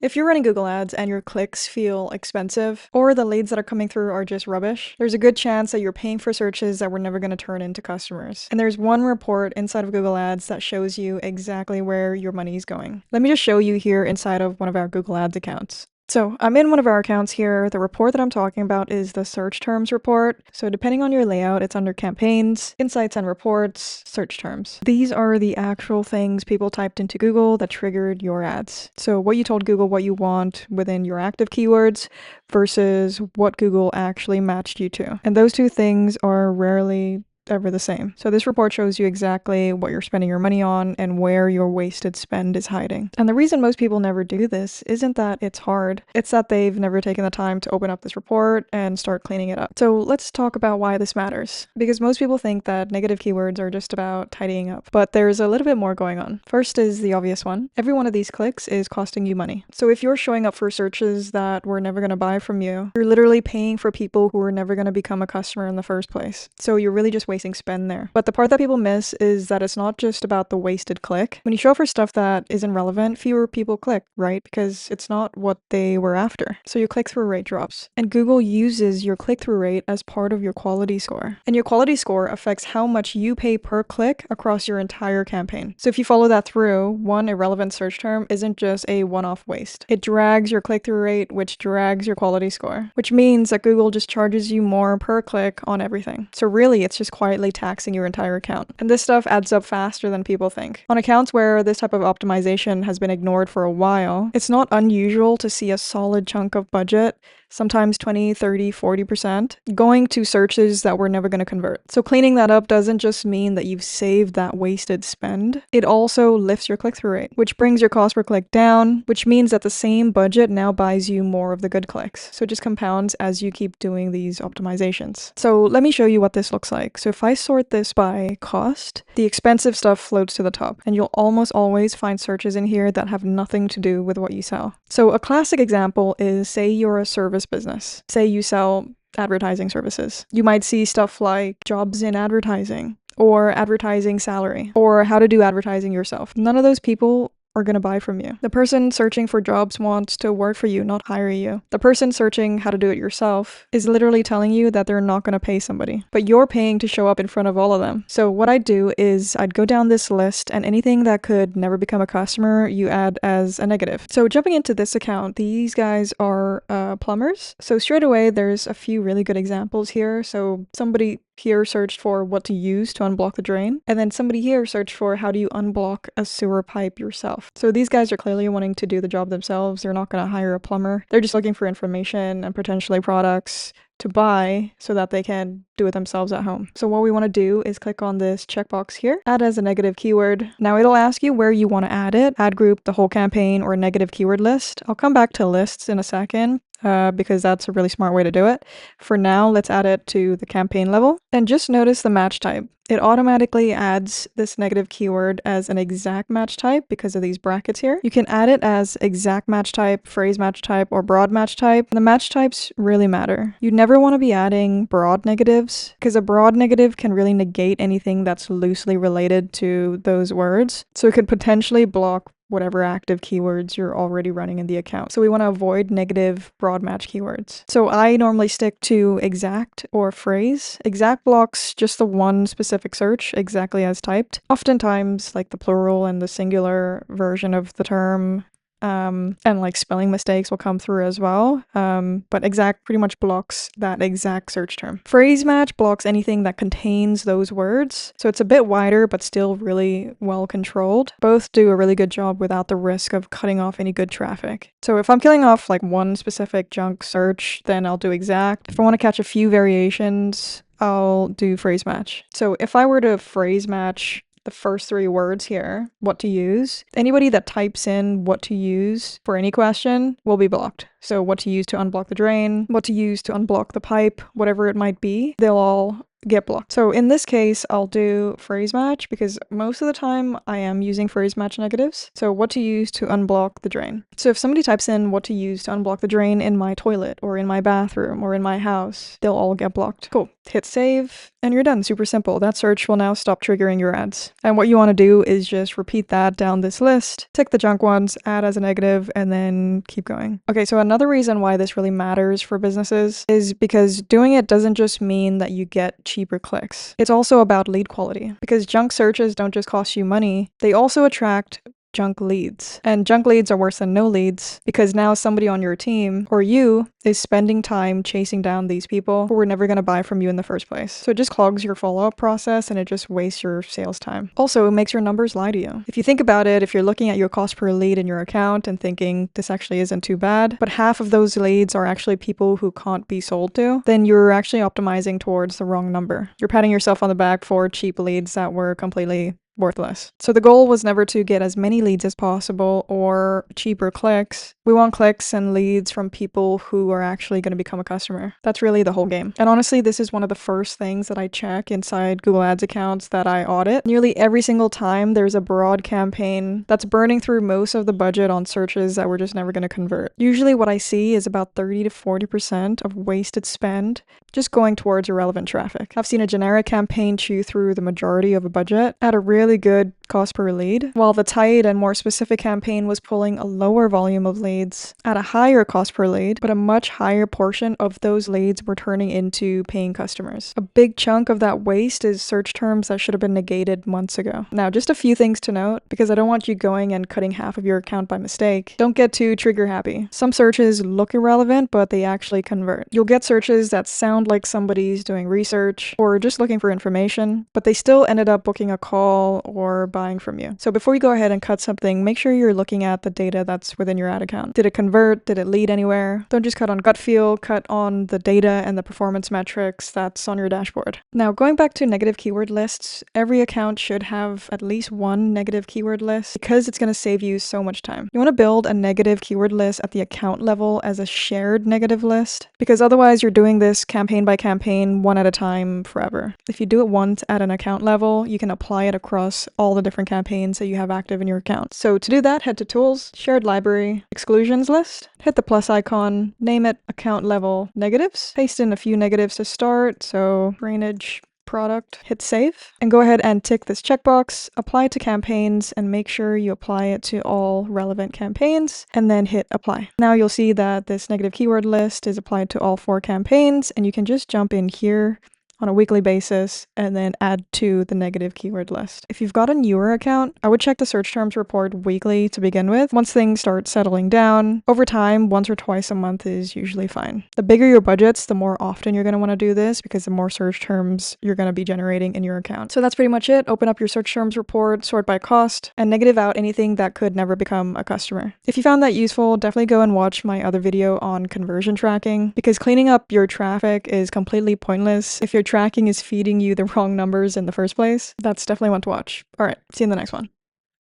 If you're running Google Ads and your clicks feel expensive, or the leads that are coming through are just rubbish, there's a good chance that you're paying for searches that were never going to turn into customers. And there's one report inside of Google Ads that shows you exactly where your money is going. Let me just show you here inside of one of our Google Ads accounts. So I'm in one of our accounts here. The report that I'm talking about is the search terms report. So depending on your layout, it's under campaigns, insights and reports, search terms. These are the actual things people typed into Google that triggered your ads. So what you told Google what you want within your active keywords versus what Google actually matched you to. And those two things are rarely ever the same. So this report shows you exactly what you're spending your money on and where your wasted spend is hiding. And the reason most people never do this isn't that it's hard, it's that they've never taken the time to open up this report and start cleaning it up. So let's talk about why this matters. Because most people think that negative keywords are just about tidying up, but there's a little bit more going on. First is the obvious one. Every one of these clicks is costing you money. So if you're showing up for searches that were never going to buy from you, you're literally paying for people who were never going to become a customer in the first place. So you're really just wasting spend there. But the part that people miss is that it's not just about the wasted click. When you show up for stuff that isn't relevant, fewer people click, right? Because it's not what they were after. So your click-through rate drops. And Google uses your click-through rate as part of your quality score. And your quality score affects how much you pay per click across your entire campaign. So if you follow that through, one irrelevant search term isn't just a one-off waste. It drags your click-through rate, which drags your quality score, which means that Google just charges you more per click on everything. So really, it's just quietly taxing your entire account. And this stuff adds up faster than people think. On accounts where this type of optimization has been ignored for a while, it's not unusual to see a solid chunk of budget, sometimes 20, 30, 40%, going to searches that we're never going to convert. So cleaning that up doesn't just mean that you've saved that wasted spend, it also lifts your click-through rate, which brings your cost per click down, which means that the same budget now buys you more of the good clicks. So it just compounds as you keep doing these optimizations. So let me show you what this looks like. So if I sort this by cost, the expensive stuff floats to the top, and you'll almost always find searches in here that have nothing to do with what you sell. So a classic example is, say you're a service business. Say you sell advertising services. You might see stuff like jobs in advertising, or advertising salary, or how to do advertising yourself. None of those people are going to buy from you. The person searching for jobs wants to work for you, not hire you. The person searching how to do it yourself is literally telling you that they're not going to pay somebody, but you're paying to show up in front of all of them. So what I'd do is I'd go down this list, and anything that could never become a customer, you add as a negative. So jumping into this account, these guys are plumbers. So straight away, there's a few really good examples here. So somebody here searched for what to use to unblock the drain, and then somebody here searched for how do you unblock a sewer pipe yourself. So these guys are clearly wanting to do the job themselves. They're not going to hire a plumber. They're just looking for information and potentially products to buy so that they can do it themselves at home. So what we want to do is click on this checkbox here, add as a negative keyword. Now it'll ask you where you want to add it, add group, the whole campaign, or negative keyword list. I'll come back to lists in a second, because that's a really smart way to do it. For now, let's add it to the campaign level. And just notice the match type. It automatically adds this negative keyword as an exact match type because of these brackets here. You can add it as exact match type, phrase match type, or broad match type. The match types really matter. You never want to be adding broad negatives because a broad negative can really negate anything that's loosely related to those words. So it could potentially block whatever active keywords you're already running in the account. So we want to avoid negative broad match keywords. So I normally stick to exact or phrase. Exact blocks just the one specific search, exactly as typed. Oftentimes, like the plural and the singular version of the term, and like spelling mistakes will come through as well. But exact pretty much blocks that exact search term. Phrase match blocks anything that contains those words. So it's a bit wider, but still really well controlled. Both do a really good job without the risk of cutting off any good traffic. So if I'm killing off like one specific junk search, then I'll do exact. If I want to catch a few variations, I'll do phrase match. So if I were to phrase match the first three words here, what to use, anybody that types in what to use for any question will be blocked. So what to use to unblock the drain, what to use to unblock the pipe, whatever it might be, they'll all get blocked. So in this case, I'll do phrase match because most of the time I am using phrase match negatives. So what to use to unblock the drain. So if somebody types in what to use to unblock the drain in my toilet or in my bathroom or in my house, they'll all get blocked. Cool. Hit save and you're done. Super simple. That search will now stop triggering your ads. And what you want to do is just repeat that down this list, tick the junk ones, add as a negative, and then keep going. Okay, so another reason why this really matters for businesses is because doing it doesn't just mean that you get cheaper clicks. It's also about lead quality because junk searches don't just cost you money, they also attract junk leads. And junk leads are worse than no leads because now somebody on your team or you is spending time chasing down these people who were never going to buy from you in the first place. So it just clogs your follow-up process and it just wastes your sales time. Also, it makes your numbers lie to you. If you think about it, if you're looking at your cost per lead in your account and thinking this actually isn't too bad, but half of those leads are actually people who can't be sold to, then you're actually optimizing towards the wrong number. You're patting yourself on the back for cheap leads that were completely worthless. So the goal was never to get as many leads as possible or cheaper clicks. We want clicks and leads from people who are actually going to become a customer. That's really the whole game. And honestly, this is one of the first things that I check inside Google Ads accounts that I audit. Nearly every single time there's a broad campaign that's burning through most of the budget on searches that we're just never going to convert. Usually what I see is about 30 to 40% of wasted spend just going towards irrelevant traffic. I've seen a generic campaign chew through the majority of a budget at a really good cost per lead, while the tight and more specific campaign was pulling a lower volume of leads at a higher cost per lead, but a much higher portion of those leads were turning into paying customers. A big chunk of that waste is search terms that should have been negated months ago. Now, just a few things to note, because I don't want you going and cutting half of your account by mistake. Don't get too trigger happy. Some searches look irrelevant, but they actually convert. You'll get searches that sound like somebody's doing research or just looking for information, but they still ended up booking a call or buying from you. So before you go ahead and cut something, make sure you're looking at the data that's within your ad account. Did it convert? Did it lead anywhere? Don't just cut on gut feel, cut on the data and the performance metrics that's on your dashboard. Now, going back to negative keyword lists, every account should have at least one negative keyword list because it's going to save you so much time. You want to build a negative keyword list at the account level as a shared negative list because otherwise you're doing this campaign by campaign, one at a time, forever. If you do it once at an account level, you can apply it across all the different campaigns that you have active in your account. So to do that, head to Tools, Shared Library, Exclusions List, hit the plus icon, name it Account Level Negatives, paste in a few negatives to start, so drainage, product, hit save, and go ahead and tick this checkbox, apply it to campaigns, and make sure you apply it to all relevant campaigns, and then hit apply. Now you'll see that this negative keyword list is applied to all 4 campaigns, and you can just jump in here on a weekly basis and then add to the negative keyword list. If you've got a newer account, I would check the search terms report weekly to begin with. Once things start settling down, over time, once or twice a month is usually fine. The bigger your budgets, the more often you're going to want to do this because the more search terms you're going to be generating in your account. So that's pretty much it. Open up your search terms report, sort by cost, and negative out anything that could never become a customer. If you found that useful, definitely go and watch my other video on conversion tracking because cleaning up your traffic is completely pointless if your tracking is feeding you the wrong numbers in the first place. That's definitely one to watch. All right, see you in the next one.